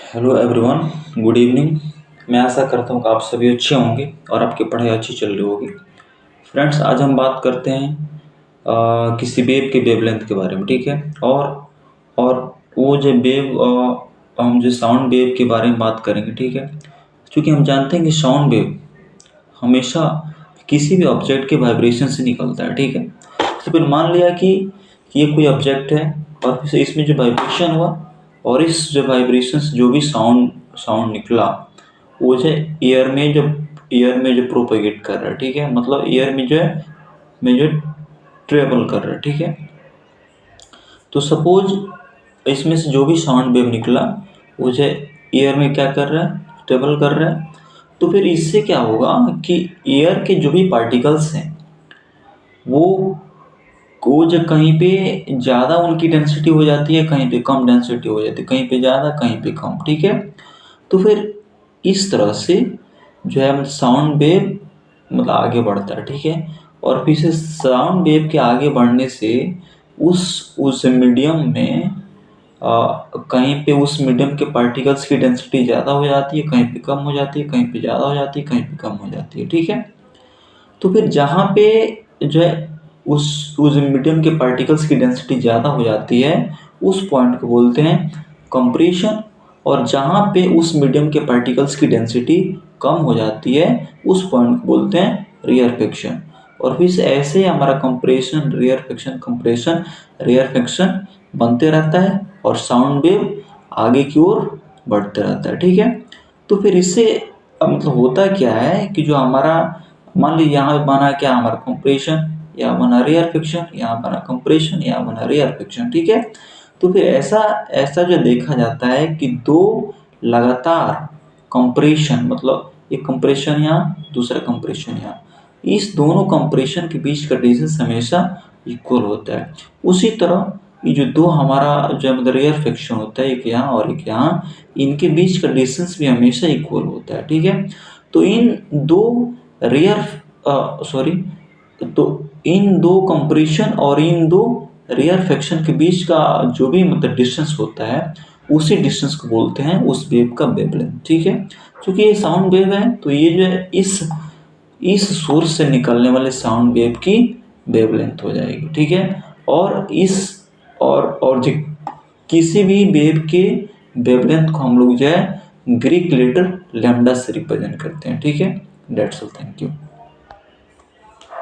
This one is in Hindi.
Hello everyone, good evening. मैं आशा करता हूँ कि आप सभी अच्छे होंगे और आपकी पढ़ाई अच्छी चल रही होगी। फ्रेंड्स, आज हम बात करते हैं किसी वेव के वेवलेंथ के बारे में, ठीक है। और वो जो वेव हम जो साउंड वेव के बारे में बात करेंगे, ठीक है। क्योंकि हम जानते हैं कि साउंड वेव हमेशा किसी भी ऑब्जेक्ट के वाइब्रेशन से निकलता है, ठीक है। तो फिर मान लिया कि ये कोई ऑब्जेक्ट है और फिर इसमें जो वाइब्रेशन हुआ और इस जो वाइब्रेशन से जो भी साउंड साउंड निकला वो जो एयर में जो प्रोपेगेट कर रहा है, ठीक है। मतलब एयर में जो ट्रेवल कर रहा है, ठीक है। तो सपोज इसमें से जो भी साउंड वेव निकला वो जो एयर में क्या कर रहा है, ट्रेवल कर रहा है। तो फिर इससे क्या होगा कि एयर के जो भी पार्टिकल्स हैं वो जो कहीं पे ज़्यादा उनकी डेंसिटी हो जाती है, कहीं पे कम डेंसिटी हो जाती है, कहीं पे ज़्यादा कहीं पे कम, ठीक है। तो फिर इस तरह से जो है साउंड वेव मतलब आगे बढ़ता है, ठीक है। और फिर से साउंड वेव के आगे बढ़ने से उस मीडियम में कहीं पे उस मीडियम के पार्टिकल्स की डेंसिटी ज़्यादा हो जाती है, कहीं पे कम हो जाती है, कहीं पे ज़्यादा हो जाती है, कहीं पे कम हो जाती है, ठीक है। तो फिर जहाँ पे जो है उस मीडियम के पार्टिकल्स की डेंसिटी ज़्यादा हो जाती है उस पॉइंट को बोलते हैं कंप्रेशन। और जहाँ पे उस मीडियम के पार्टिकल्स की डेंसिटी कम हो जाती है उस पॉइंट को बोलते हैं रेयरफिक्शन। और फिर से ऐसे हमारा कंप्रेशन रेयरफिक्शन बनते रहता है और साउंड वेव आगे की ओर बढ़ते रहता है, ठीक है। तो फिर इससे मतलब होता क्या है कि जो हमारा मान लीजिए यहाँ बना क्या हमारा कंप्रेशन, यहाँ बना रेयरफिक्शन, यहाँ बना कंप्रेशन, यहाँ बना रेयरफिक्शन, ठीक है। तो फिर ऐसा ऐसा जो देखा जाता है कि दो लगातार कंप्रेशन, मतलब एक कंप्रेशन यहाँ दूसरा कंप्रेशन यहाँ, इस दोनों कंप्रेशन के बीच का डिस्टेंस हमेशा इक्वल होता है। उसी तरह ये जो दो हमारा जो मतलब रेयरफिक्शन होता है, एक यहाँ और एक यहाँ, इनके बीच का डिस्टेंस भी हमेशा इक्वल होता है, ठीक है। तो इन दो रेयर सॉरी तो इन दो कंप्रेशन और इन दो रेयरफिक्शन के बीच का जो भी मतलब डिस्टेंस होता है उसी डिस्टेंस को बोलते हैं उस वेव का वेवलेंथ, ठीक है। क्योंकि ये साउंड वेव है तो ये जो है इस सोर्स से निकलने वाले साउंड वेव की वेवलेंथ हो जाएगी, ठीक है। और इस और जो किसी भी वेव के वेवलेंथ को हम लोग जो है ग्रीक लेटर लैम्डा से रिप्रेजेंट करते हैं, ठीक है। That's all, thank you.